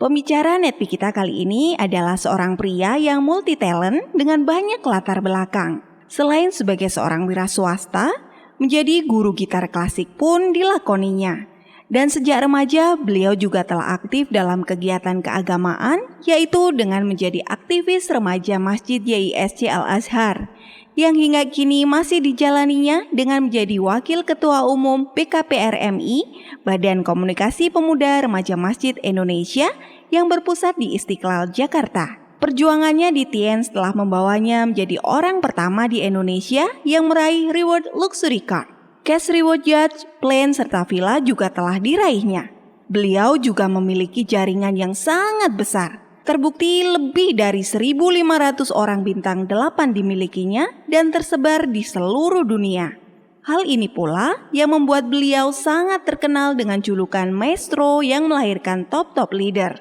Pembicara Netpi kita kali ini adalah seorang pria yang multi talent dengan banyak latar belakang. Selain sebagai seorang wira swasta, menjadi guru gitar klasik pun dilakoninya. Dan sejak remaja, beliau juga telah aktif dalam kegiatan keagamaan, yaitu dengan menjadi aktivis remaja Masjid YISC Al-Azhar, yang hingga kini masih dijalaninya dengan menjadi Wakil Ketua Umum BKPRMI, Badan Komunikasi Pemuda Remaja Masjid Indonesia, yang berpusat di Istiqlal, Jakarta. Perjuangannya di Tiens telah membawanya menjadi orang pertama di Indonesia yang meraih reward luxury car. Cash reward yacht, plane, serta villa juga telah diraihnya. Beliau juga memiliki jaringan yang sangat besar. Terbukti lebih dari 1.500 orang bintang 8 dimilikinya dan tersebar di seluruh dunia. Hal ini pula yang membuat beliau sangat terkenal dengan julukan maestro yang melahirkan top-top leader.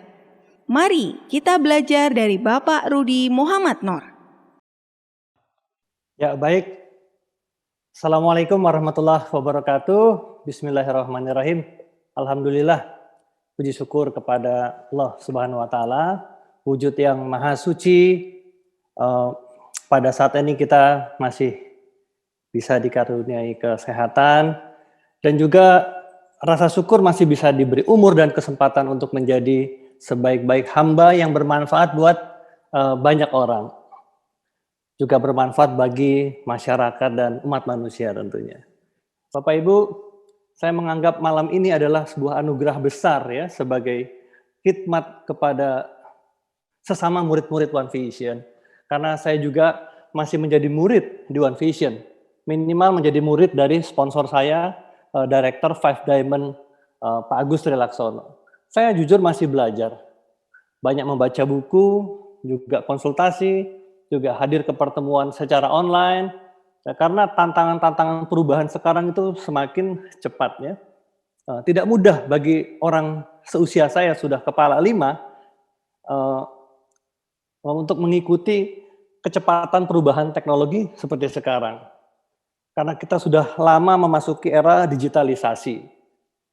Mari kita belajar dari Bapak Rudi Muhammad Noor. Ya, baik. Assalamualaikum warahmatullahi wabarakatuh. Bismillahirrahmanirrahim. Alhamdulillah. Puji syukur kepada Allah Subhanahu wa taala, wujud yang maha suci. Pada saat ini kita masih bisa dikaruniai kesehatan dan juga rasa syukur masih bisa diberi umur dan kesempatan untuk menjadi sebaik-baik hamba yang bermanfaat buat banyak orang. Juga bermanfaat bagi masyarakat dan umat manusia tentunya. Bapak Ibu, saya menganggap malam ini adalah sebuah anugerah besar ya sebagai khidmat kepada sesama murid-murid One Vision. Karena saya juga masih menjadi murid di One Vision. Minimal menjadi murid dari sponsor saya, Director Five Diamond, Pak Agus Trilaksono. Saya jujur masih belajar. Banyak membaca buku, juga konsultasi, juga hadir ke pertemuan secara online. Ya, karena tantangan-tantangan perubahan sekarang itu semakin cepat ya. Tidak mudah bagi orang seusia saya sudah kepala 5 untuk mengikuti kecepatan perubahan teknologi seperti sekarang. Karena kita sudah lama memasuki era digitalisasi.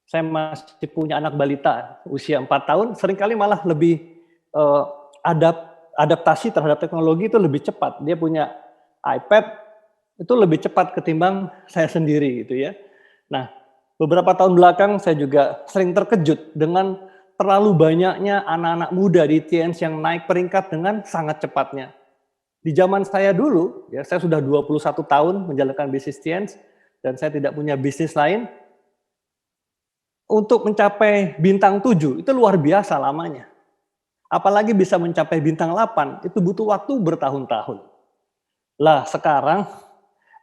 Saya masih punya anak balita usia 4 tahun, seringkali malah lebih adaptasi terhadap teknologi itu lebih cepat. Dia punya iPad, itu lebih cepat ketimbang saya sendiri gitu ya. Nah, beberapa tahun belakang saya juga sering terkejut dengan terlalu banyaknya anak-anak muda di Tiens yang naik peringkat dengan sangat cepatnya. Di zaman saya dulu, ya saya sudah 21 tahun menjalankan bisnis Tiens dan saya tidak punya bisnis lain. Untuk mencapai bintang 7 itu luar biasa lamanya. Apalagi bisa mencapai bintang 8 itu butuh waktu bertahun-tahun. Lah sekarang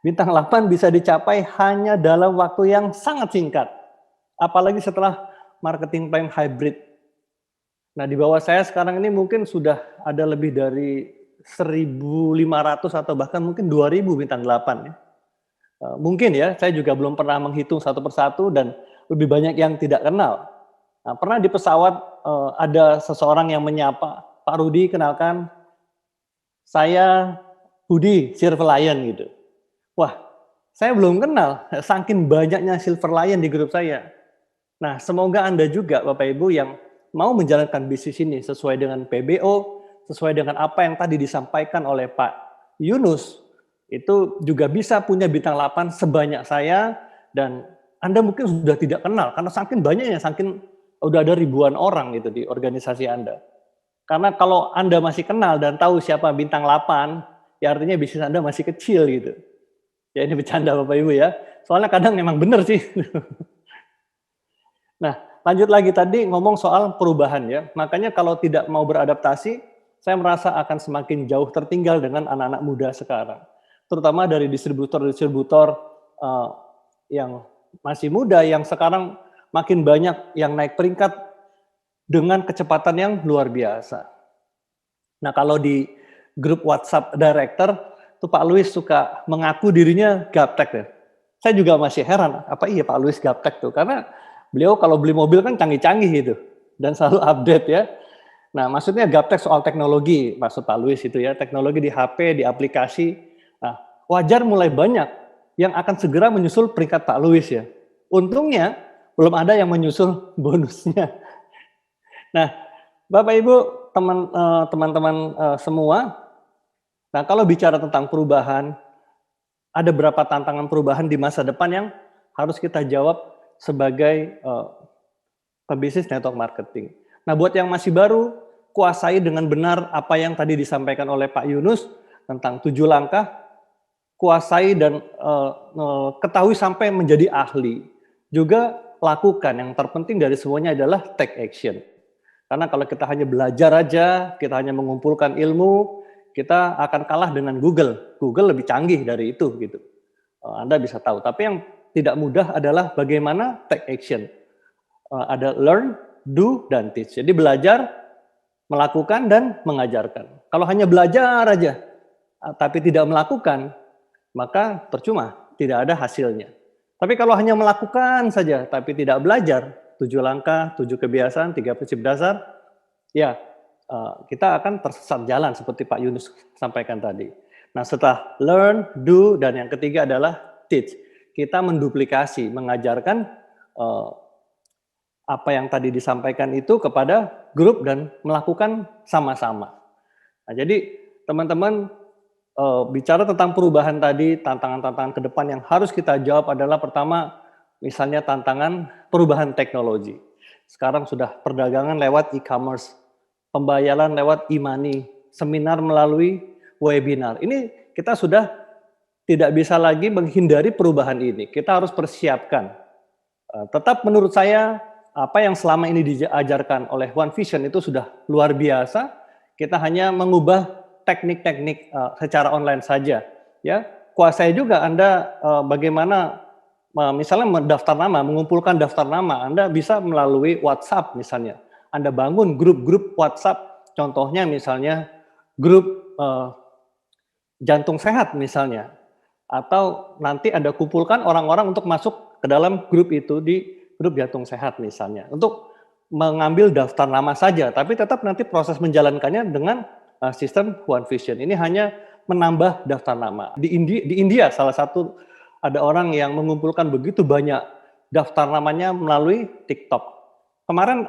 bintang 8 bisa dicapai hanya dalam waktu yang sangat singkat. Apalagi setelah marketing plan hybrid. Nah di bawah saya sekarang ini mungkin sudah ada lebih dari 1.500 atau bahkan mungkin 2.000 bintang 8 ya. Mungkin ya, saya juga belum pernah menghitung satu persatu dan lebih banyak yang tidak kenal. Nah, pernah di pesawat ada seseorang yang menyapa, Pak Rudi, kenalkan, saya Budi Silver Lion gitu. Wah, saya belum kenal, saking banyaknya Silver Lion di grup saya. Nah, semoga Anda juga Bapak Ibu yang mau menjalankan bisnis ini sesuai dengan PBO, sesuai dengan apa yang tadi disampaikan oleh Pak Yunus, itu juga bisa punya bintang 8 sebanyak saya, dan Anda mungkin sudah tidak kenal, karena saking banyaknya, saking udah ada ribuan orang gitu di organisasi Anda. Karena kalau Anda masih kenal dan tahu siapa bintang 8, ya artinya bisnis Anda masih kecil gitu. Ya ini bercanda Bapak Ibu ya, soalnya kadang memang benar sih. Nah, lanjut lagi tadi ngomong soal perubahan ya, makanya kalau tidak mau beradaptasi, saya merasa akan semakin jauh tertinggal dengan anak-anak muda sekarang. Terutama dari distributor-distributor yang masih muda, yang sekarang makin banyak yang naik peringkat dengan kecepatan yang luar biasa. Nah kalau di grup WhatsApp Director, tuh Pak Luis suka mengaku dirinya gaptek ya. Saya juga masih heran, apa iya Pak Luis gaptek tuh? Karena beliau kalau beli mobil kan canggih-canggih gitu, dan selalu update ya. Nah maksudnya gaptek soal teknologi, maksud Pak Luis itu ya, teknologi di HP, di aplikasi. Nah, wajar mulai banyak yang akan segera menyusul peringkat Pak Luis ya. Untungnya belum ada yang menyusul bonusnya. Nah, Bapak Ibu, teman-teman semua, nah kalau bicara tentang perubahan, ada berapa tantangan perubahan di masa depan yang harus kita jawab sebagai pebisnis network marketing. Nah, buat yang masih baru, kuasai dengan benar apa yang tadi disampaikan oleh Pak Yunus tentang 7 langkah, kuasai dan ketahui sampai menjadi ahli. Juga lakukan, yang terpenting dari semuanya adalah take action. Karena kalau kita hanya belajar aja, kita hanya mengumpulkan ilmu, kita akan kalah dengan Google. Google lebih canggih dari itu gitu. Anda bisa tahu. Tapi yang tidak mudah adalah bagaimana take action. Ada learn, do, dan teach. Jadi belajar, melakukan, dan mengajarkan. Kalau hanya belajar aja, tapi tidak melakukan, maka percuma, tidak ada hasilnya. Tapi kalau hanya melakukan saja, tapi tidak belajar, 7 langkah, 7 kebiasaan, 3 prinsip dasar, ya kita akan tersesat jalan seperti Pak Yunus sampaikan tadi. Nah, setelah learn, do, dan yang ketiga adalah teach. Kita menduplikasi, mengajarkan apa yang tadi disampaikan itu kepada grup dan melakukan sama-sama. Nah, jadi teman-teman bicara tentang perubahan tadi, tantangan-tantangan ke depan yang harus kita jawab adalah pertama, misalnya tantangan perubahan teknologi. Sekarang sudah perdagangan lewat e-commerce, pembayaran lewat e-money, seminar melalui webinar. Ini kita sudah tidak bisa lagi menghindari perubahan ini. Kita harus persiapkan. Tetap menurut saya apa yang selama ini diajarkan oleh One Vision itu sudah luar biasa. Kita hanya mengubah teknik-teknik secara online saja. Ya, kuasai juga Anda bagaimana misalnya mendaftar nama, mengumpulkan daftar nama. Anda bisa melalui WhatsApp misalnya. Anda bangun grup-grup WhatsApp. Contohnya misalnya grup jantung sehat misalnya. Atau nanti Anda kumpulkan orang-orang untuk masuk ke dalam grup itu di grup jantung sehat misalnya, untuk mengambil daftar nama saja, tapi tetap nanti proses menjalankannya dengan sistem One Vision. Ini hanya menambah daftar nama. Di India salah satu ada orang yang mengumpulkan begitu banyak daftar namanya melalui TikTok. Kemarin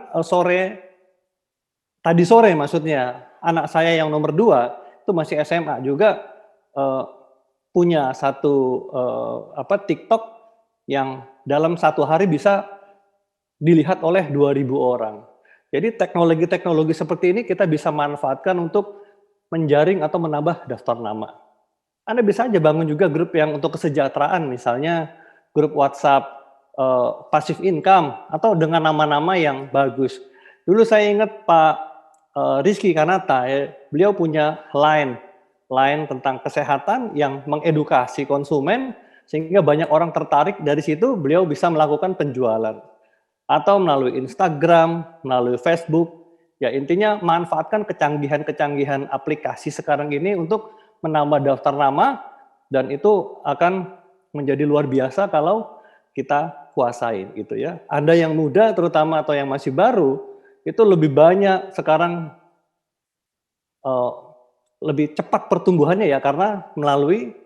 tadi sore maksudnya, anak saya yang nomor 2 itu masih SMA juga punya satu TikTok yang dalam 1 hari bisa dilihat oleh 2.000 orang. Jadi teknologi-teknologi seperti ini kita bisa manfaatkan untuk menjaring atau menambah daftar nama. Anda bisa aja bangun juga grup yang untuk kesejahteraan, misalnya grup WhatsApp passive income atau dengan nama-nama yang bagus. Dulu saya ingat Pak Rizky Kanata, beliau punya line tentang kesehatan yang mengedukasi konsumen sehingga banyak orang tertarik, dari situ beliau bisa melakukan penjualan. Atau melalui Instagram, melalui Facebook, ya intinya manfaatkan kecanggihan-kecanggihan aplikasi sekarang ini untuk menambah daftar nama, dan itu akan menjadi luar biasa kalau kita kuasain gitu ya. Anda yang muda terutama atau yang masih baru, itu lebih banyak sekarang lebih cepat pertumbuhannya ya karena melalui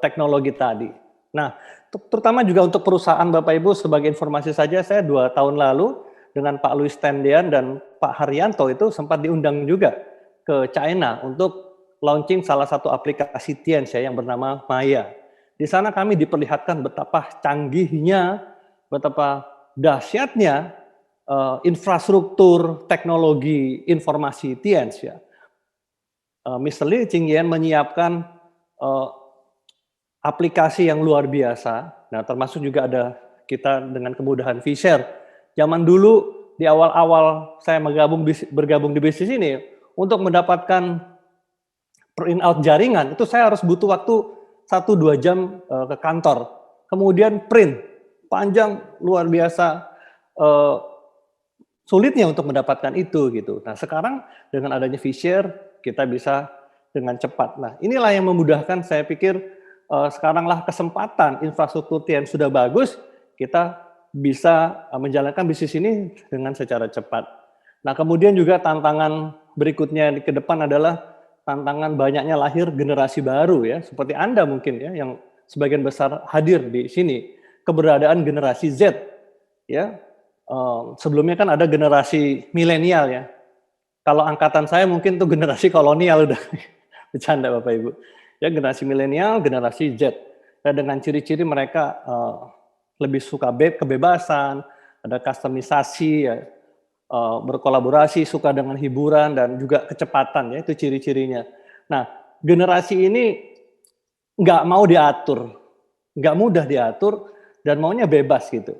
teknologi tadi. Nah, terutama juga untuk perusahaan Bapak Ibu, sebagai informasi saja, saya 2 tahun lalu dengan Pak Louis Tendian dan Pak Haryanto itu sempat diundang juga ke China untuk launching salah satu aplikasi Tianxia yang bernama Maya. Di sana kami diperlihatkan betapa canggihnya, betapa dahsyatnya infrastruktur teknologi informasi Tianxia. Mr. Li Qingyan menyiapkan aplikasi yang luar biasa. Nah, termasuk juga ada kita dengan kemudahan V-Share. Zaman dulu di awal-awal saya bergabung di bisnis ini, untuk mendapatkan print out jaringan itu saya harus butuh waktu 1-2 jam ke kantor. Kemudian print panjang luar biasa, sulitnya untuk mendapatkan itu gitu. Nah, sekarang dengan adanya V-Share kita bisa dengan cepat. Nah, inilah yang memudahkan, saya pikir sekaranglah kesempatan infrastruktur yang sudah bagus, kita bisa menjalankan bisnis ini dengan secara cepat. Nah, kemudian juga tantangan berikutnya ke depan adalah tantangan banyaknya lahir generasi baru ya, seperti Anda mungkin ya, yang sebagian besar hadir di sini. Keberadaan generasi Z ya, sebelumnya kan ada generasi milenial ya. Kalau angkatan saya mungkin tuh generasi kolonial udah, bercanda Bapak Ibu. Ya generasi milenial, generasi Z. Ya dengan ciri-ciri mereka lebih suka kebebasan, ada kustomisasi ya, berkolaborasi, suka dengan hiburan dan juga kecepatan ya, itu ciri-cirinya. Nah, generasi ini nggak mau diatur, nggak mudah diatur dan maunya bebas gitu.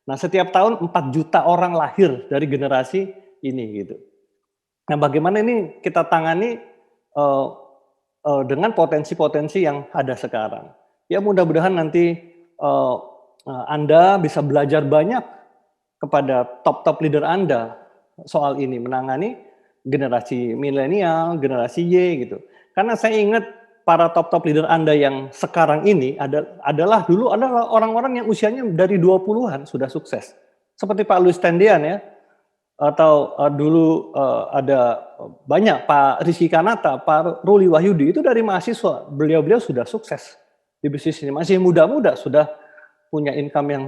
Nah, setiap tahun 4 juta orang lahir dari generasi ini gitu. Nah, bagaimana ini kita tangani dengan potensi-potensi yang ada sekarang. Ya mudah-mudahan nanti Anda bisa belajar banyak kepada top-top leader Anda soal ini, menangani generasi milenial, generasi Y gitu. Karena saya ingat para top-top leader Anda yang sekarang ini adalah orang-orang yang usianya dari 20-an sudah sukses. Seperti Pak Louis Tendian ya, atau dulu ada banyak Pak Rizky Kanata, Pak Ruli Wahyudi, itu dari mahasiswa. Beliau-beliau sudah sukses di bisnis ini. Masih muda-muda sudah punya income yang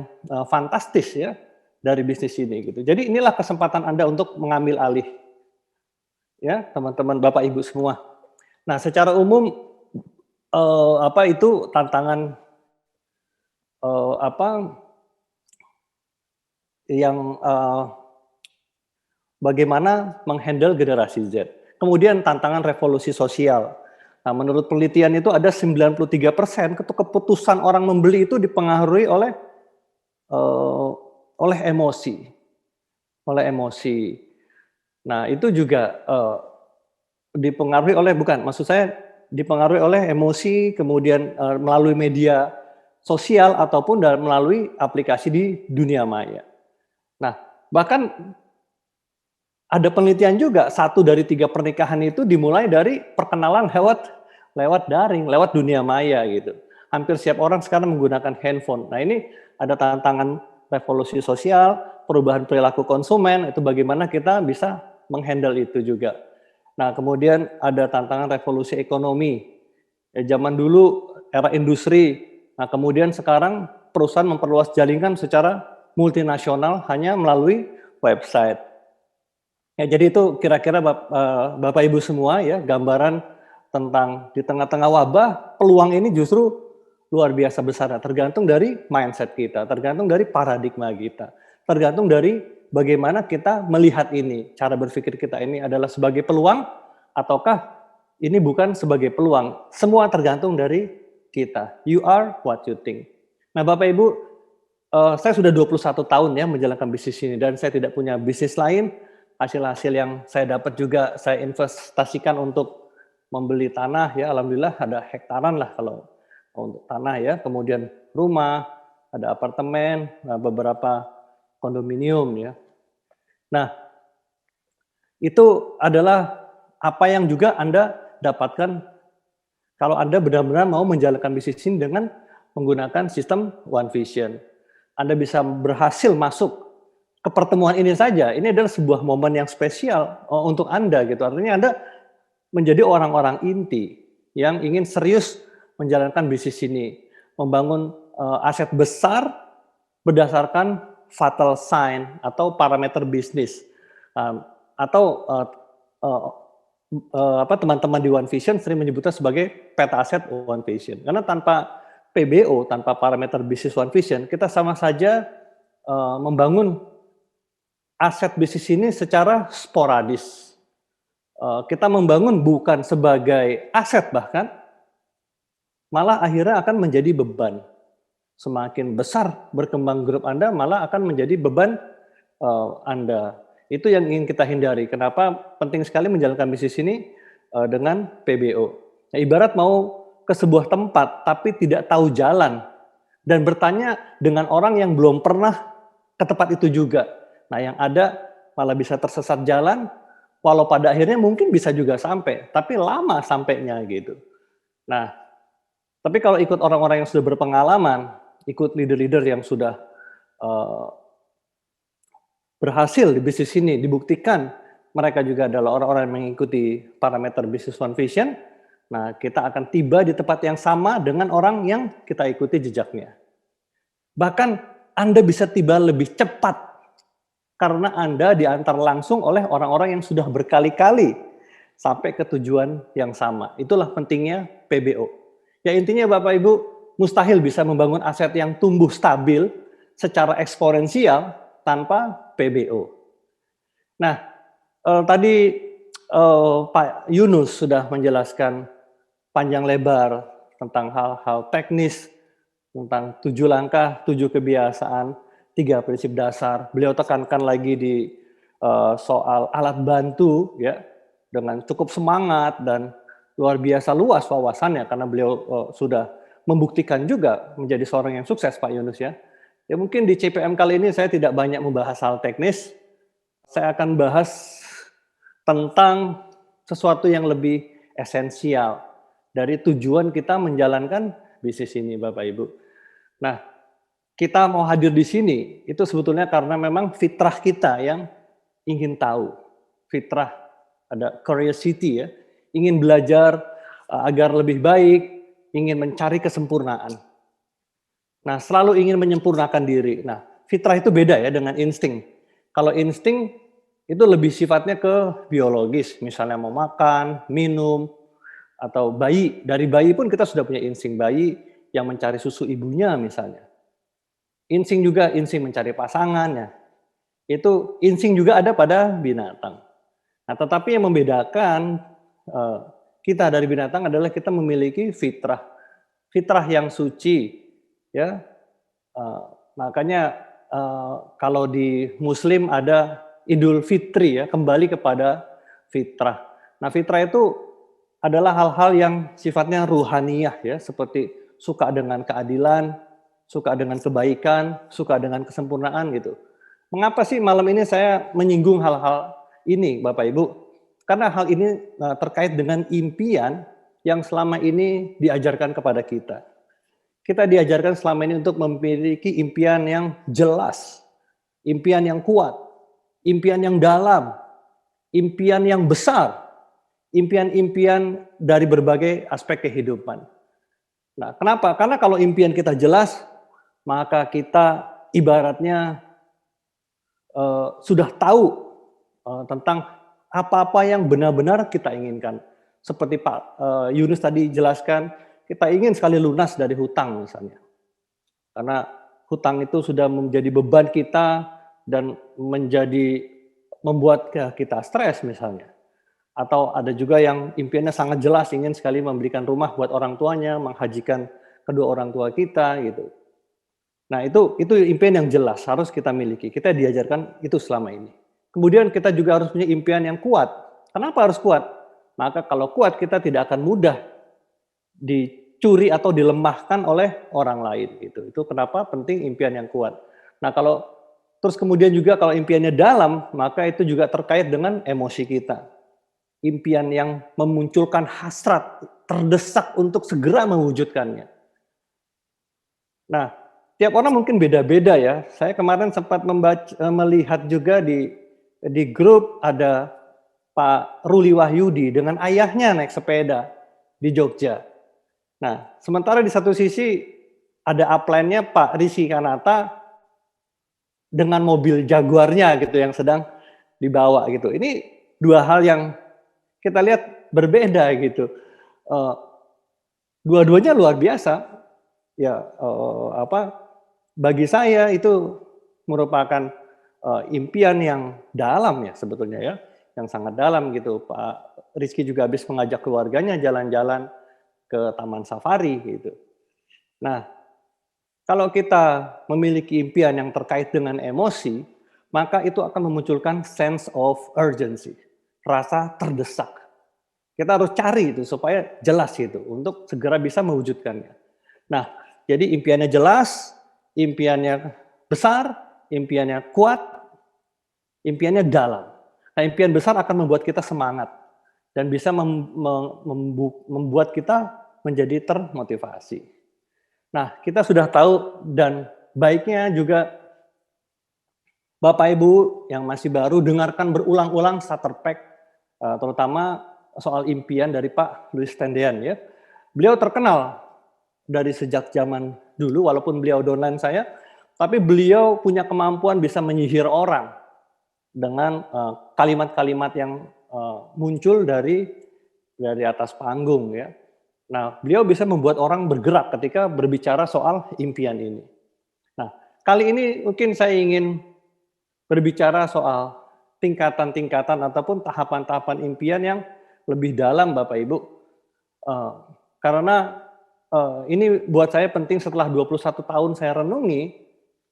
fantastis ya dari bisnis ini gitu. Jadi inilah kesempatan Anda untuk mengambil alih. Ya, teman-teman Bapak Ibu semua. Nah, secara umum apa itu tantangan yang bagaimana menghandle generasi Z. Kemudian tantangan revolusi sosial. Nah, menurut penelitian itu ada 93% keputusan orang membeli itu dipengaruhi oleh emosi. Oleh emosi. Nah, itu juga dipengaruhi oleh, dipengaruhi oleh emosi, kemudian melalui media sosial ataupun melalui aplikasi di dunia maya. Nah, bahkan ada penelitian juga 1 dari 3 pernikahan itu dimulai dari perkenalan lewat daring, lewat dunia maya gitu. Hampir setiap orang sekarang menggunakan handphone. Nah, ini ada tantangan revolusi sosial, perubahan perilaku konsumen, itu bagaimana kita bisa menghandle itu juga. Nah, kemudian ada tantangan revolusi ekonomi. Ya, zaman dulu era industri. Nah, kemudian sekarang perusahaan memperluas jaringan secara multinasional hanya melalui website. Ya, jadi itu kira-kira Bapak Ibu semua ya, gambaran tentang di tengah-tengah wabah, peluang ini justru luar biasa besar. Tergantung dari mindset kita, tergantung dari paradigma kita, tergantung dari bagaimana kita melihat ini. Cara berpikir kita ini adalah sebagai peluang ataukah ini bukan sebagai peluang. Semua tergantung dari kita. You are what you think. Nah, Bapak Ibu, saya sudah 21 tahun ya menjalankan bisnis ini dan saya tidak punya bisnis lain. Hasil-hasil yang saya dapat juga saya investasikan untuk membeli tanah ya, alhamdulillah ada hektaran lah kalau untuk tanah ya, kemudian rumah, ada apartemen, beberapa kondominium ya. Nah, itu adalah apa yang juga Anda dapatkan kalau Anda benar-benar mau menjalankan bisnis ini dengan menggunakan sistem One Vision. Anda bisa berhasil masuk ke pertemuan ini saja, ini adalah sebuah momen yang spesial untuk Anda gitu. Artinya Anda menjadi orang-orang inti yang ingin serius menjalankan bisnis ini, membangun aset besar berdasarkan fatal sign atau parameter bisnis, atau teman-teman di One Vision sering menyebutnya sebagai peta aset One Vision. Karena tanpa PBO, tanpa parameter bisnis One Vision, kita sama saja membangun aset bisnis ini secara sporadis. Kita membangun bukan sebagai aset bahkan, malah akhirnya akan menjadi beban. Semakin besar berkembang grup Anda, malah akan menjadi beban Anda. Itu yang ingin kita hindari. Kenapa penting sekali menjalankan bisnis ini dengan PBO. Nah, ibarat mau ke sebuah tempat tapi tidak tahu jalan dan bertanya dengan orang yang belum pernah ke tempat itu juga. Nah, yang ada malah bisa tersesat jalan, walau pada akhirnya mungkin bisa juga sampai, tapi lama sampainya gitu. Nah, tapi kalau ikut orang-orang yang sudah berpengalaman, ikut leader-leader yang sudah berhasil di bisnis ini, dibuktikan mereka juga adalah orang-orang yang mengikuti parameter bisnis One Vision, nah kita akan tiba di tempat yang sama dengan orang yang kita ikuti jejaknya. Bahkan Anda bisa tiba lebih cepat karena Anda diantar langsung oleh orang-orang yang sudah berkali-kali sampai ke tujuan yang sama. Itulah pentingnya PBO. Ya intinya Bapak Ibu, mustahil bisa membangun aset yang tumbuh stabil secara eksponensial tanpa PBO. Nah, tadi Pak Yunus sudah menjelaskan panjang lebar tentang hal-hal teknis, tentang 7 langkah, 7 kebiasaan, 3 prinsip dasar. Beliau tekankan lagi di soal alat bantu, ya, dengan cukup semangat dan luar biasa luas wawasannya karena beliau sudah membuktikan juga menjadi seorang yang sukses, Pak Yunus ya. Ya mungkin di CPM kali ini saya tidak banyak membahas hal teknis, saya akan bahas tentang sesuatu yang lebih esensial dari tujuan kita menjalankan bisnis ini, Bapak Ibu. Nah, kita mau hadir di sini itu sebetulnya karena memang fitrah kita yang ingin tahu. Fitrah, ada curiosity ya, ingin belajar agar lebih baik, ingin mencari kesempurnaan. Nah, selalu ingin menyempurnakan diri. Nah, fitrah itu beda ya dengan insting. Kalau insting itu lebih sifatnya ke biologis, misalnya mau makan, minum, atau bayi. Dari bayi pun kita sudah punya insting bayi yang mencari susu ibunya misalnya. Insting juga insting mencari pasangannya. Itu insting juga ada pada binatang. Nah, tetapi yang membedakan kita dari binatang adalah kita memiliki fitrah. Fitrah yang suci. Ya, makanya kalau di Muslim ada Idul Fitri ya, kembali kepada fitrah. Nah, fitrah itu adalah hal-hal yang sifatnya ruhaniyah ya, seperti suka dengan keadilan, suka dengan kebaikan, suka dengan kesempurnaan gitu. Mengapa sih malam ini saya menyinggung hal-hal ini, Bapak Ibu? Karena hal ini terkait dengan impian yang selama ini diajarkan kepada kita. Kita diajarkan selama ini untuk memiliki impian yang jelas, impian yang kuat, impian yang dalam, impian yang besar, impian-impian dari berbagai aspek kehidupan. Nah, kenapa? Karena kalau impian kita jelas, maka kita ibaratnya sudah tahu tentang apa-apa yang benar-benar kita inginkan. Seperti Pak Yunus tadi jelaskan, kita ingin sekali lunas dari hutang misalnya. Karena hutang itu sudah menjadi beban kita dan membuat kita stres misalnya. Atau ada juga yang impiannya sangat jelas, ingin sekali membelikan rumah buat orang tuanya, menghajikan kedua orang tua kita gitu. Nah, itu impian yang jelas harus kita miliki. Kita diajarkan itu selama ini. Kemudian kita juga harus punya impian yang kuat. Kenapa harus kuat? Maka kalau kuat kita tidak akan mudah dicuri atau dilemahkan oleh orang lain gitu. Itu kenapa penting impian yang kuat. Nah, terus kemudian juga kalau impiannya dalam, maka itu juga terkait dengan emosi kita. Impian yang memunculkan hasrat, terdesak untuk segera mewujudkannya. Nah, tiap orang mungkin beda-beda ya. Saya kemarin sempat melihat juga di grup ada Pak Ruli Wahyudi dengan ayahnya naik sepeda di Jogja. Nah, sementara di satu sisi ada upline-nya Pak Rizky Kanata dengan mobil Jaguarnya gitu yang sedang dibawa gitu. Ini dua hal yang kita lihat berbeda gitu. Dua-duanya luar biasa. Ya, bagi saya itu merupakan impian yang dalam ya sebetulnya ya, yang sangat dalam gitu. Pak Rizky juga habis mengajak keluarganya jalan-jalan ke Taman Safari gitu. Nah, kalau kita memiliki impian yang terkait dengan emosi, maka itu akan memunculkan sense of urgency, rasa terdesak. Kita harus cari itu supaya jelas itu untuk segera bisa mewujudkannya. Nah, jadi impiannya jelas, impiannya besar, impiannya kuat, impiannya dalam. Nah, impian besar akan membuat kita semangat dan bisa membuat kita menjadi termotivasi. Nah, kita sudah tahu dan baiknya juga Bapak Ibu yang masih baru dengarkan berulang-ulang starter pack, terutama soal impian dari Pak Louis Tendean ya. Beliau terkenal dari sejak zaman dulu, walaupun beliau downline saya, tapi beliau punya kemampuan bisa menyihir orang. dengan kalimat-kalimat yang muncul dari atas panggung ya. Nah, beliau bisa membuat orang bergerak ketika berbicara soal impian ini. Nah, kali ini mungkin saya ingin berbicara soal tingkatan-tingkatan ataupun tahapan-tahapan impian yang lebih dalam Bapak Ibu. Karena ini buat saya penting setelah 21 tahun saya renungi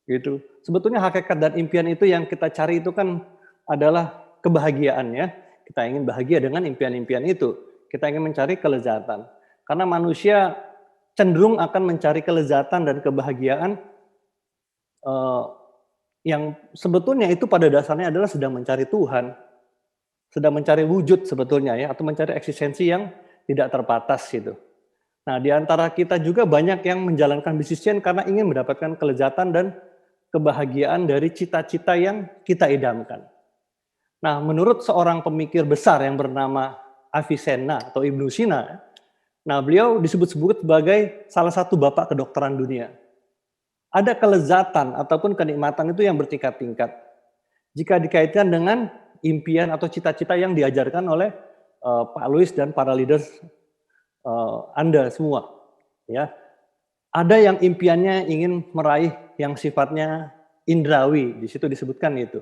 gitu. Sebetulnya hakikat dan impian itu yang kita cari itu kan adalah kebahagiaan ya. Kita ingin bahagia dengan impian-impian itu. Kita ingin mencari kelezatan. Karena manusia cenderung akan mencari kelezatan dan kebahagiaan yang sebetulnya itu pada dasarnya adalah sedang mencari Tuhan. Sedang mencari wujud sebetulnya ya, atau mencari eksistensi yang tidak terbatas gitu. Nah, di antara kita juga banyak yang menjalankan bisnisnya karena ingin mendapatkan kelezatan dan kebahagiaan dari cita-cita yang kita idamkan. Nah, menurut seorang pemikir besar yang bernama Avicenna atau Ibnu Sina, nah beliau disebut-sebut sebagai salah satu bapak kedokteran dunia. Ada kelezatan ataupun kenikmatan itu yang bertingkat-tingkat. Jika dikaitkan dengan impian atau cita-cita yang diajarkan oleh Pak Louis dan para leaders Anda semua, ya. Ada yang impiannya ingin meraih yang sifatnya indrawi, di situ disebutkan itu,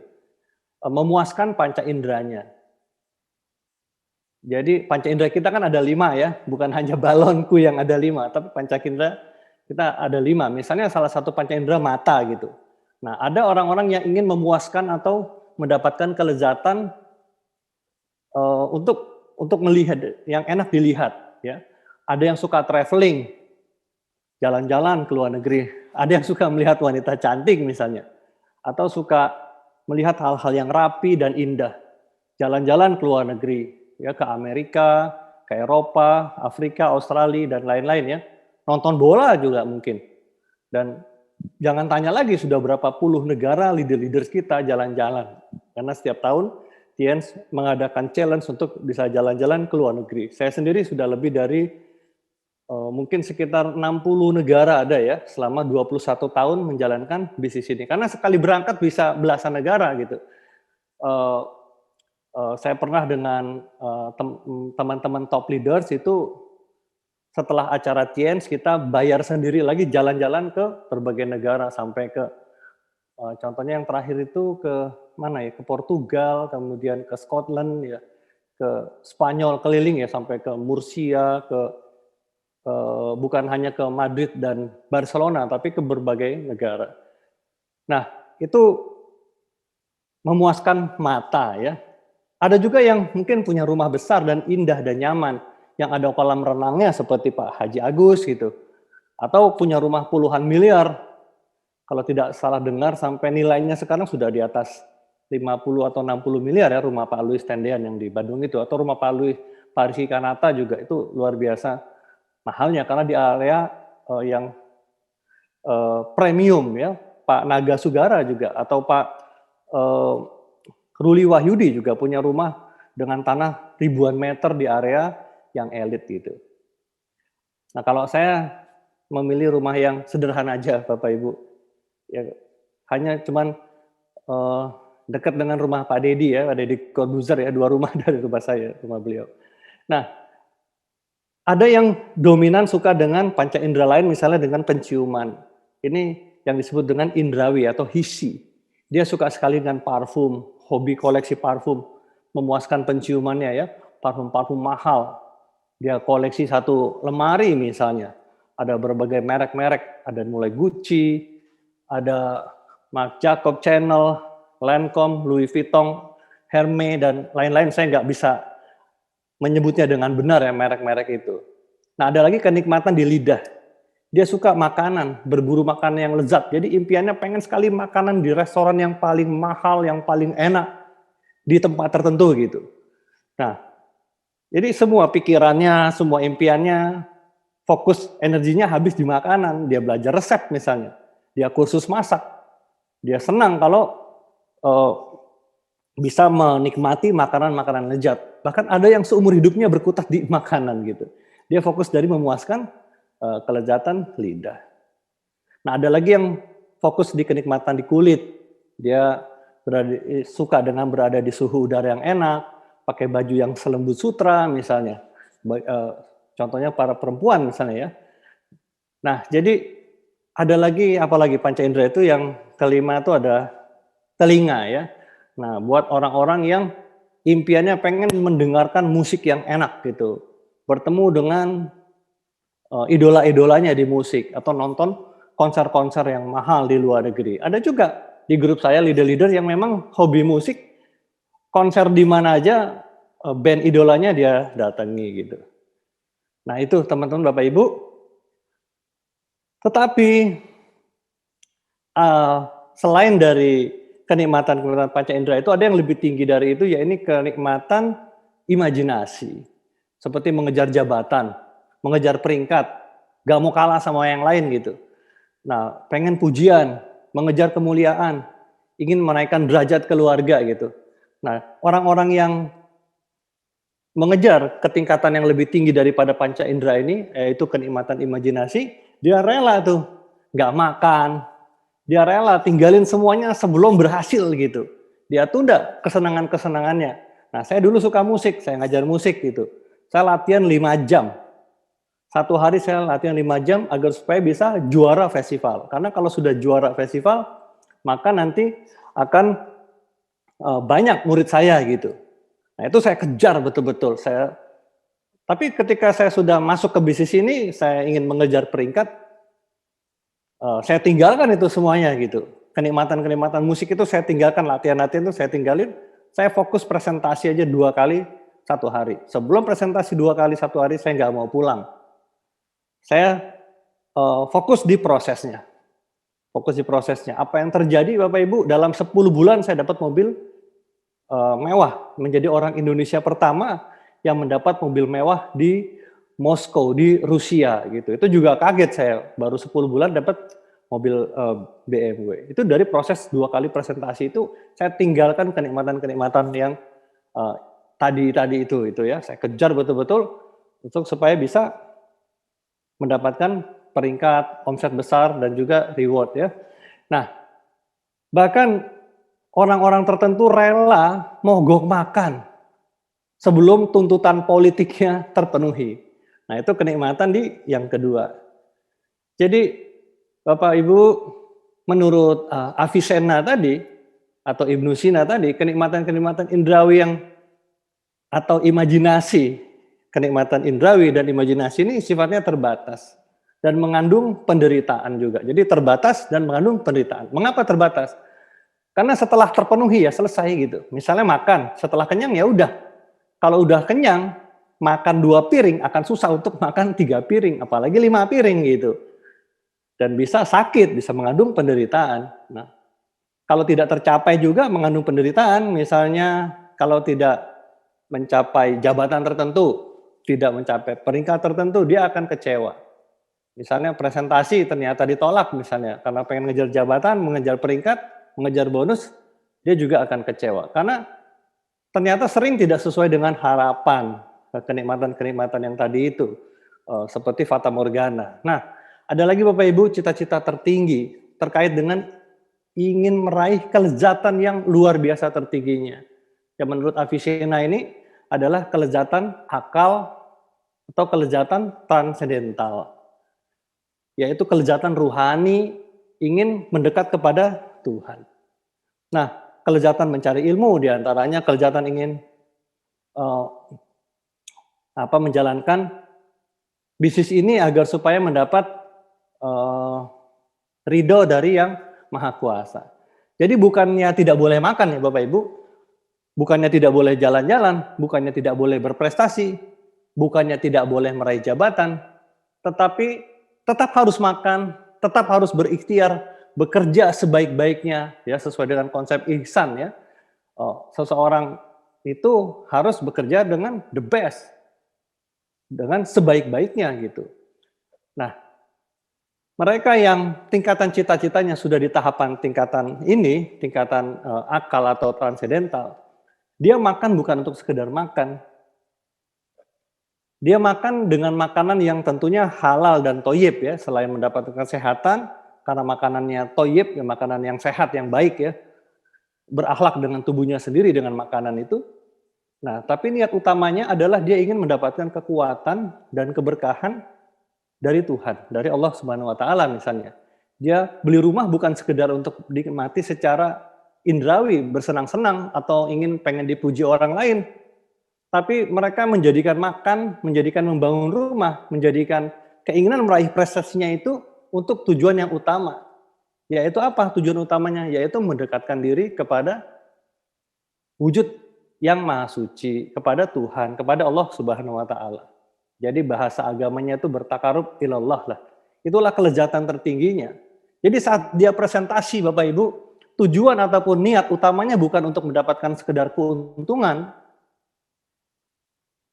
memuaskan panca inderanya. Jadi panca indera kita kan ada 5 ya, bukan hanya balonku yang ada 5, tapi panca indera kita ada 5. Misalnya salah satu panca indera mata gitu. Nah, ada orang-orang yang ingin memuaskan atau mendapatkan kelezatan untuk melihat yang enak dilihat ya. Ada yang suka traveling, jalan-jalan ke luar negeri. Ada yang suka melihat wanita cantik misalnya, atau suka melihat hal-hal yang rapi dan indah. Jalan-jalan ke luar negeri, ya ke Amerika, ke Eropa, Afrika, Australia dan lain-lain ya. Nonton bola juga mungkin. Dan jangan tanya lagi sudah berapa puluh negara leader-leaders kita jalan-jalan. Karena setiap tahun TIENS mengadakan challenge untuk bisa jalan-jalan ke luar negeri. Saya sendiri sudah lebih dari mungkin sekitar 60 negara ada ya selama 21 tahun menjalankan bisnis ini. Karena sekali berangkat bisa belasan negara gitu. Saya pernah dengan teman-teman top leaders itu setelah acara TIENS kita bayar sendiri lagi jalan-jalan ke berbagai negara sampai ke contohnya yang terakhir itu ke mana ya, ke Portugal, kemudian ke Scotland ya, ke Spanyol keliling ya sampai ke Murcia, bukan hanya ke Madrid dan Barcelona tapi ke berbagai negara. Nah, itu memuaskan mata ya. Ada juga yang mungkin punya rumah besar dan indah dan nyaman, yang ada kolam renangnya seperti Pak Haji Agus gitu. Atau punya rumah puluhan miliar, kalau tidak salah dengar sampai nilainya sekarang sudah di atas 50 atau 60 miliar ya rumah Pak Louis Tendean yang di Bandung itu. Atau rumah Pak Louis Parisi Kanata juga itu luar biasa mahalnya karena di area yang premium ya. Pak Naga Sugara juga atau Pak Ruli Wahyudi juga punya rumah dengan tanah ribuan meter di area yang elit gitu. Nah kalau saya memilih rumah yang sederhana aja Bapak Ibu, ya hanya cuman dekat dengan rumah Pak Dedi ya, Pak Dedi Corbuzier ya, 2 rumah dari rumah saya, rumah beliau. Nah ada yang dominan suka dengan panca indera lain misalnya dengan penciuman. Ini yang disebut dengan indrawi atau hisi. Dia suka sekali dengan parfum, hobi koleksi parfum, memuaskan penciumannya ya, parfum-parfum mahal. Dia koleksi satu lemari misalnya, ada berbagai merek-merek, ada mulai Gucci, ada Marc Jacob Chanel, Lancome, Louis Vuitton, Hermes dan lain-lain. Saya nggak bisa menyebutnya dengan benar ya merek-merek itu. Nah ada lagi kenikmatan di lidah. Dia suka makanan, berburu makanan yang lezat. Jadi impiannya pengen sekali makanan di restoran yang paling mahal, yang paling enak di tempat tertentu gitu. Nah, jadi semua pikirannya, semua impiannya, fokus energinya habis di makanan. Dia belajar resep misalnya, dia kursus masak. Dia senang kalau bisa menikmati makanan-makanan lezat. Bahkan ada yang seumur hidupnya berkutat di makanan gitu. Dia fokus dari memuaskan kelezatan lidah. Nah ada lagi yang fokus di kenikmatan di kulit. Dia suka dengan berada di suhu udara yang enak, pakai baju yang selembut sutra misalnya. Contohnya para perempuan misalnya ya. Nah, jadi ada lagi, apalagi panca indera itu yang kelima itu ada telinga ya. Nah, buat orang-orang yang impiannya pengen mendengarkan musik yang enak gitu. Bertemu dengan idola-idolanya di musik atau nonton konser-konser yang mahal di luar negeri. Ada juga di grup saya leader-leader yang memang hobi musik, konser di mana aja band idolanya dia datangi gitu. Nah, itu teman-teman Bapak Ibu. Tetapi selain dari kenikmatan panca indera itu ada yang lebih tinggi dari itu, yaitu kenikmatan imajinasi. Seperti mengejar jabatan, mengejar peringkat, gak mau kalah sama yang lain gitu. Nah, pengen pujian, mengejar kemuliaan, ingin menaikkan derajat keluarga gitu. Nah, orang-orang yang mengejar ketingkatan yang lebih tinggi daripada panca indera ini, yaitu kenikmatan imajinasi, dia rela tuh, gak makan, dia rela tinggalin semuanya sebelum berhasil gitu. Dia tunda kesenangan-kesenangannya. Nah, saya dulu suka musik, saya ngajar musik gitu. Saya latihan 5 jam. Satu hari saya latihan 5 jam agar supaya bisa juara festival. Karena kalau sudah juara festival, maka nanti akan banyak murid saya gitu. Nah, itu saya kejar betul-betul. Tapi ketika saya sudah masuk ke bisnis ini, saya ingin mengejar peringkat, saya tinggalkan itu semuanya gitu. Kenikmatan-kenikmatan musik itu saya tinggalkan, latihan-latihan itu saya tinggalin. Saya fokus presentasi aja 2 kali 1 hari. Sebelum presentasi 2 kali 1 hari, saya nggak mau pulang. Saya fokus di prosesnya. Fokus di prosesnya. Apa yang terjadi Bapak Ibu, dalam 10 bulan saya dapat mobil mewah. Menjadi orang Indonesia pertama yang mendapat mobil mewah di Moskow, di Rusia gitu. Itu juga kaget saya, baru 10 bulan dapat mobil BMW. Itu dari proses 2 kali presentasi itu, saya tinggalkan kenikmatan-kenikmatan yang tadi itu ya. Saya kejar betul-betul untuk supaya bisa mendapatkan peringkat, omset besar, dan juga reward ya. Nah, bahkan orang-orang tertentu rela mogok makan sebelum tuntutan politiknya terpenuhi. Nah, itu kenikmatan di yang kedua. Jadi, Bapak Ibu, menurut Avicenna tadi, atau Ibnu Sina tadi, kenikmatan-kenikmatan indrawi atau imajinasi, kenikmatan indrawi dan imajinasi ini sifatnya terbatas dan mengandung penderitaan juga. Jadi terbatas dan mengandung penderitaan. Mengapa terbatas? Karena setelah terpenuhi ya selesai gitu. Misalnya makan, setelah kenyang ya udah. Kalau udah kenyang, makan 2 piring akan susah untuk makan 3 piring, apalagi 5 piring gitu. Dan bisa sakit, bisa mengandung penderitaan. Nah, kalau tidak tercapai juga mengandung penderitaan, misalnya kalau tidak mencapai jabatan tertentu, tidak mencapai peringkat tertentu, dia akan kecewa. Misalnya presentasi ternyata ditolak misalnya, karena pengen ngejar jabatan, mengejar peringkat, mengejar bonus, dia juga akan kecewa. Karena ternyata sering tidak sesuai dengan harapan, kenikmatan-kenikmatan yang tadi itu, seperti fata morgana. Nah, ada lagi Bapak Ibu cita-cita tertinggi terkait dengan ingin meraih kelezatan yang luar biasa tertingginya. Yang menurut Avicenna ini adalah kelezatan akal atau kelezatan transendental. Yaitu kelezatan ruhani, ingin mendekat kepada Tuhan. Nah, kelezatan mencari ilmu diantaranya kelezatan ingin menjalankan bisnis ini agar supaya mendapat ridho dari yang Maha Kuasa. Jadi bukannya tidak boleh makan ya Bapak Ibu, bukannya tidak boleh jalan-jalan, bukannya tidak boleh berprestasi, bukannya tidak boleh meraih jabatan, tetapi tetap harus makan, tetap harus berikhtiar, bekerja sebaik-baiknya, ya sesuai dengan konsep ihsan ya. Seseorang itu harus bekerja dengan the best, dengan sebaik-baiknya gitu. Nah, mereka yang tingkatan cita-citanya sudah di tahapan tingkatan ini, tingkatan akal atau transendental, dia makan bukan untuk sekedar makan. Dia makan dengan makanan yang tentunya halal dan thayyib ya, selain mendapatkan kesehatan, karena makanannya thayyib, ya makanan yang sehat, yang baik ya. berakhlak dengan tubuhnya sendiri dengan makanan itu. Nah, tapi niat utamanya adalah dia ingin mendapatkan kekuatan dan keberkahan dari Tuhan, dari Allah Subhanahu wa taala misalnya. Dia beli rumah bukan sekedar untuk dinikmati secara indrawi, bersenang-senang atau pengen dipuji orang lain, tapi mereka menjadikan makan, menjadikan membangun rumah, menjadikan keinginan meraih prestasinya itu untuk tujuan yang utama. Yaitu apa tujuan utamanya? Yaitu mendekatkan diri kepada wujud yang maha suci, kepada Tuhan, kepada Allah Subhanahu wa taala. Jadi bahasa agamanya itu bertakarub ilallah lah. Itulah kelezatan tertingginya. Jadi saat dia presentasi Bapak Ibu, tujuan ataupun niat utamanya bukan untuk mendapatkan sekedar keuntungan.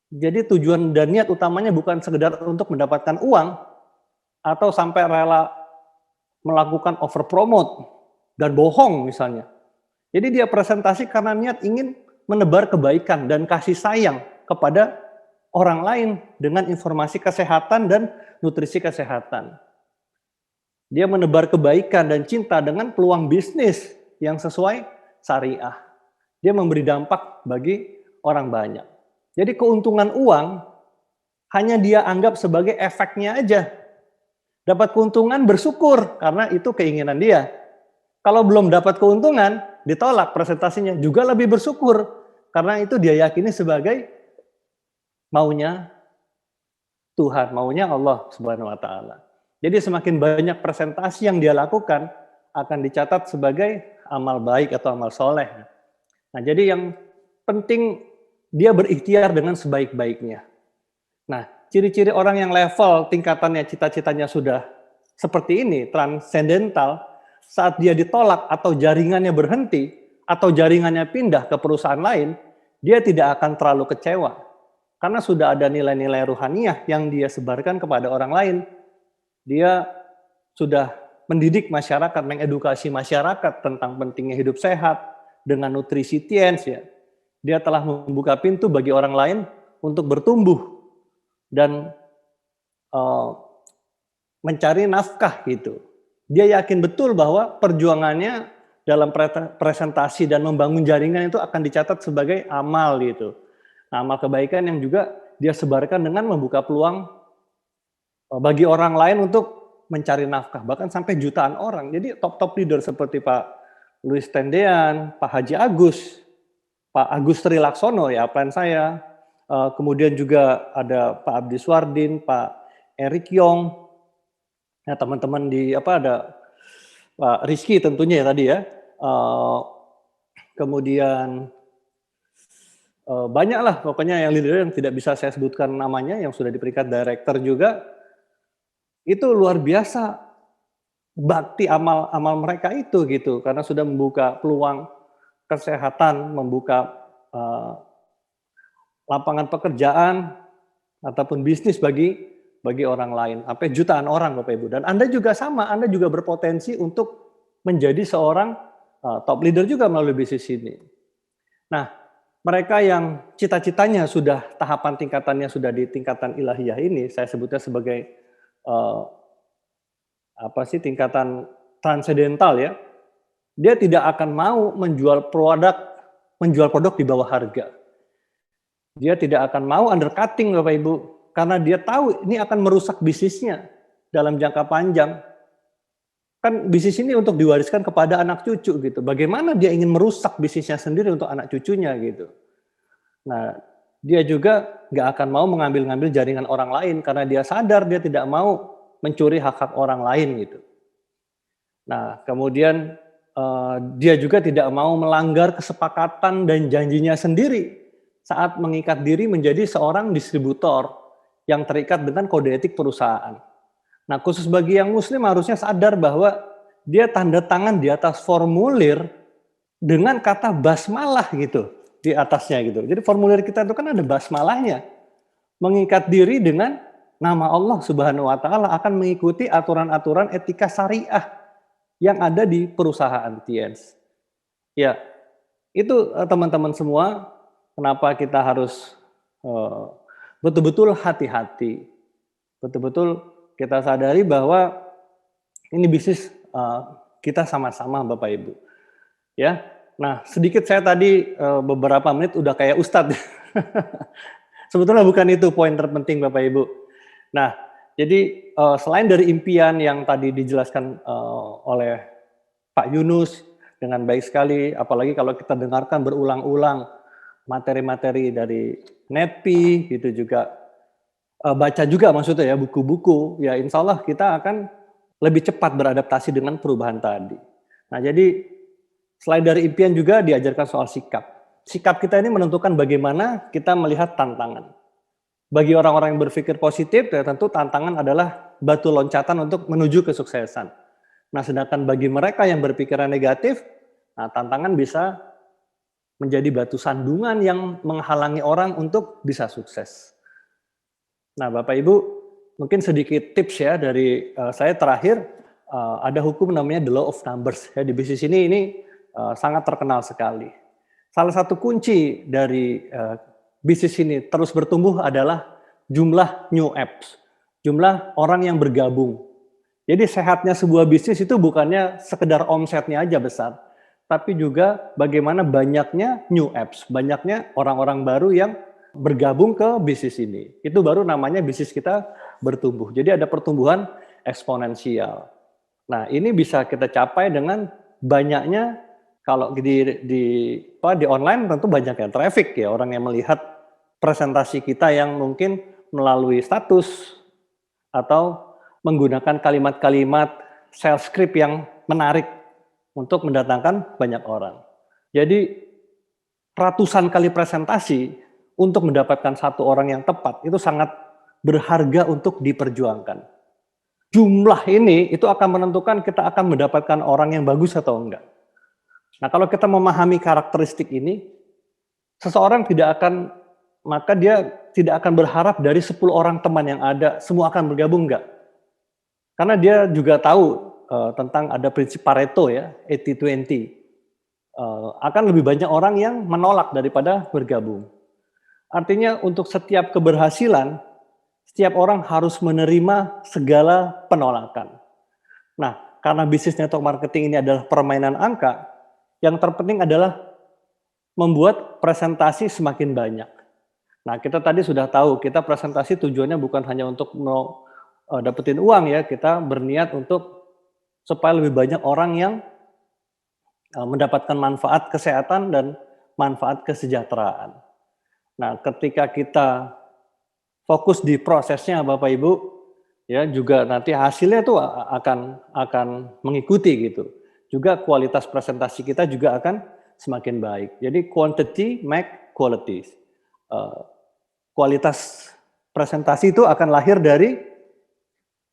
Jadi tujuan dan niat utamanya bukan sekedar untuk mendapatkan uang atau sampai rela melakukan overpromote dan bohong misalnya. Jadi dia presentasi karena niat ingin menebar kebaikan dan kasih sayang kepada orang lain dengan informasi kesehatan dan nutrisi kesehatan. Dia menebar kebaikan dan cinta dengan peluang bisnis yang sesuai syariah. Dia memberi dampak bagi orang banyak. Jadi keuntungan uang hanya dia anggap sebagai efeknya aja. Dapat keuntungan bersyukur karena itu keinginan dia. Kalau belum dapat keuntungan, ditolak presentasinya, juga lebih bersyukur karena itu dia yakini sebagai maunya Tuhan, maunya Allah Subhanahu wa taala. Jadi semakin banyak presentasi yang dia lakukan akan dicatat sebagai amal baik atau amal soleh. Nah, jadi yang penting dia berikhtiar dengan sebaik-baiknya. Nah, ciri-ciri orang yang level tingkatannya, cita-citanya sudah seperti ini, transendental, saat dia ditolak atau jaringannya berhenti atau jaringannya pindah ke perusahaan lain, dia tidak akan terlalu kecewa. Karena sudah ada nilai-nilai ruhaniyah yang dia sebarkan kepada orang lain. Dia sudah mendidik masyarakat, mengedukasi masyarakat tentang pentingnya hidup sehat dengan nutrisi tiens ya. Dia telah membuka pintu bagi orang lain untuk bertumbuh dan mencari nafkah gitu. Dia yakin betul bahwa perjuangannya dalam presentasi dan membangun jaringan itu akan dicatat sebagai amal gitu. Nah, amal kebaikan yang juga dia sebarkan dengan membuka peluang bagi orang lain untuk mencari nafkah, bahkan sampai jutaan orang. Jadi top-top leader seperti Pak Louis Tendean, Pak Haji Agus, Pak Agus Trilaksono ya, plan saya, kemudian juga ada Pak Abdi Swardin, Pak Erick Yong, ya teman-teman di ada Pak Rizky tentunya ya tadi ya, kemudian banyaklah pokoknya yang leader yang tidak bisa saya sebutkan namanya, yang sudah di peringkat director juga, itu luar biasa bakti amal mereka itu gitu, karena sudah membuka peluang kesehatan, membuka lapangan pekerjaan ataupun bisnis bagi orang lain, sampai jutaan orang Bapak Ibu. Dan Anda juga sama, Anda juga berpotensi untuk menjadi seorang top leader juga melalui bisnis ini. Nah, mereka yang cita-citanya sudah tahapan tingkatannya sudah di tingkatan ilahiyah ini, saya sebutnya sebagai tingkatan transendental ya. Dia tidak akan mau menjual produk di bawah harga. Dia tidak akan mau undercutting Bapak Ibu, karena dia tahu ini akan merusak bisnisnya dalam jangka panjang. Kan bisnis ini untuk diwariskan kepada anak cucu gitu. Bagaimana dia ingin merusak bisnisnya sendiri untuk anak cucunya gitu. Nah, dia juga nggak akan mau mengambil jaringan orang lain karena dia sadar dia tidak mau mencuri hak-hak orang lain gitu. Nah, kemudian dia juga tidak mau melanggar kesepakatan dan janjinya sendiri saat mengikat diri menjadi seorang distributor yang terikat dengan kode etik perusahaan. Nah, khusus bagi yang muslim harusnya sadar bahwa dia tanda tangan di atas formulir dengan kata basmalah gitu di atasnya gitu. Jadi formulir kita itu kan ada basmalahnya. Mengikat diri dengan nama Allah Subhanahu wa taala akan mengikuti aturan-aturan etika syariah yang ada di perusahaan tiens. Ya, itu teman-teman semua kenapa kita harus betul-betul hati-hati. Betul-betul kita sadari bahwa ini bisnis kita sama-sama Bapak Ibu. Ya. Nah, sedikit saya tadi beberapa menit udah kayak ustadz. Sebetulnya bukan itu poin terpenting Bapak Ibu. Nah, jadi selain dari impian yang tadi dijelaskan oleh Pak Yunus dengan baik sekali, apalagi kalau kita dengarkan berulang-ulang materi-materi dari NETPI, gitu juga baca juga maksudnya ya buku-buku, ya insya Allah kita akan lebih cepat beradaptasi dengan perubahan tadi. Nah, jadi selain dari impian juga diajarkan soal sikap. Sikap kita ini menentukan bagaimana kita melihat tantangan. Bagi orang-orang yang berpikir positif, ya tentu tantangan adalah batu loncatan untuk menuju kesuksesan. Nah, sedangkan bagi mereka yang berpikiran negatif, nah tantangan bisa menjadi batu sandungan yang menghalangi orang untuk bisa sukses. Nah, Bapak Ibu, mungkin sedikit tips ya dari saya terakhir, ada hukum namanya the law of numbers. Ya, di bisnis ini sangat terkenal sekali. Salah satu kunci dari bisnis ini terus bertumbuh adalah jumlah new apps, jumlah orang yang bergabung. Jadi sehatnya sebuah bisnis itu bukannya sekedar omsetnya aja besar, tapi juga bagaimana banyaknya new apps, banyaknya orang-orang baru yang bergabung ke bisnis ini. Itu baru namanya bisnis kita bertumbuh. Jadi ada pertumbuhan eksponensial. Nah, ini bisa kita capai dengan banyaknya, kalau di online tentu banyak ya traffic ya, orang yang melihat presentasi kita yang mungkin melalui status atau menggunakan kalimat-kalimat sales script yang menarik untuk mendatangkan banyak orang. Jadi ratusan kali presentasi untuk mendapatkan satu orang yang tepat itu sangat berharga untuk diperjuangkan. Jumlah ini itu akan menentukan kita akan mendapatkan orang yang bagus atau enggak. Nah, kalau kita memahami karakteristik ini, seseorang maka dia tidak akan berharap dari 10 orang teman yang ada semua akan bergabung, enggak. Karena dia juga tahu tentang ada prinsip Pareto ya, 80-20. Akan lebih banyak orang yang menolak daripada bergabung. Artinya untuk setiap keberhasilan, setiap orang harus menerima segala penolakan. Nah, karena bisnis network marketing ini adalah permainan angka, yang terpenting adalah membuat presentasi semakin banyak. Nah, kita tadi sudah tahu, kita presentasi tujuannya bukan hanya untuk dapetin uang ya, kita berniat untuk supaya lebih banyak orang yang mendapatkan manfaat kesehatan dan manfaat kesejahteraan. Nah, ketika kita fokus di prosesnya Bapak Ibu, ya juga nanti hasilnya tuh akan mengikuti gitu. Juga kualitas presentasi kita juga akan semakin baik. Jadi quantity make quality. Kualitas presentasi itu akan lahir dari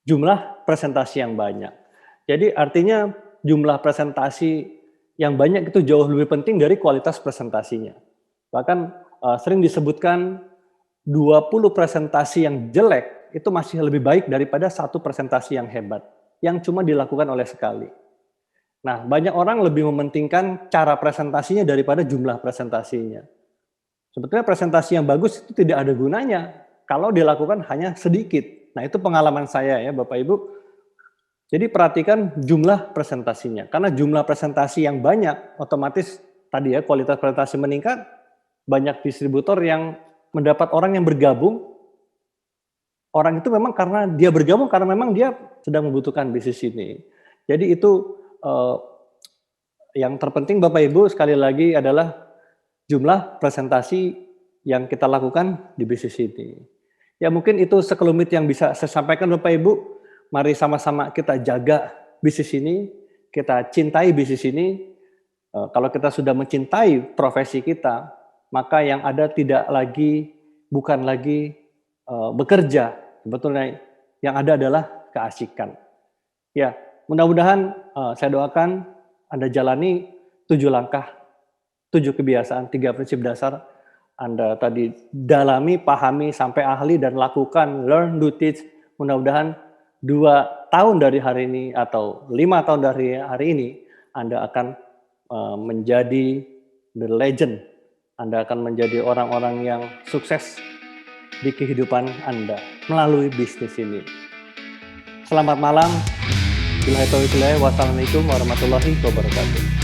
jumlah presentasi yang banyak. Jadi artinya jumlah presentasi yang banyak itu jauh lebih penting dari kualitas presentasinya. Bahkan sering disebutkan 20 presentasi yang jelek itu masih lebih baik daripada satu presentasi yang hebat, yang cuma dilakukan oleh sekali. Nah, banyak orang lebih mementingkan cara presentasinya daripada jumlah presentasinya. Sebetulnya presentasi yang bagus itu tidak ada gunanya kalau dilakukan hanya sedikit. Nah, itu pengalaman saya ya Bapak Ibu. Jadi perhatikan jumlah presentasinya. Karena jumlah presentasi yang banyak, otomatis tadi ya kualitas presentasi meningkat, banyak distributor yang mendapat orang yang bergabung. Orang itu memang karena dia bergabung, karena memang dia sedang membutuhkan bisnis ini. Jadi itu yang terpenting Bapak Ibu sekali lagi adalah jumlah presentasi yang kita lakukan di bisnis ini. Ya mungkin itu sekelumit yang bisa saya sampaikan Bapak Ibu. Mari sama-sama kita jaga bisnis ini, kita cintai bisnis ini. Kalau kita sudah mencintai profesi kita, maka yang ada bukan lagi bekerja, sebetulnya yang ada adalah keasikan. Ya, mudah-mudahan saya doakan Anda jalani 7 langkah, 7 kebiasaan, 3 prinsip dasar. Anda tadi dalami, pahami, sampai ahli dan lakukan, learn, do, teach. Mudah-mudahan 2 tahun dari hari ini atau 5 tahun dari hari ini, Anda akan menjadi the legend. Anda akan menjadi orang-orang yang sukses di kehidupan Anda melalui bisnis ini. Selamat malam. Wassalamualaikum warahmatullahi wabarakatuh.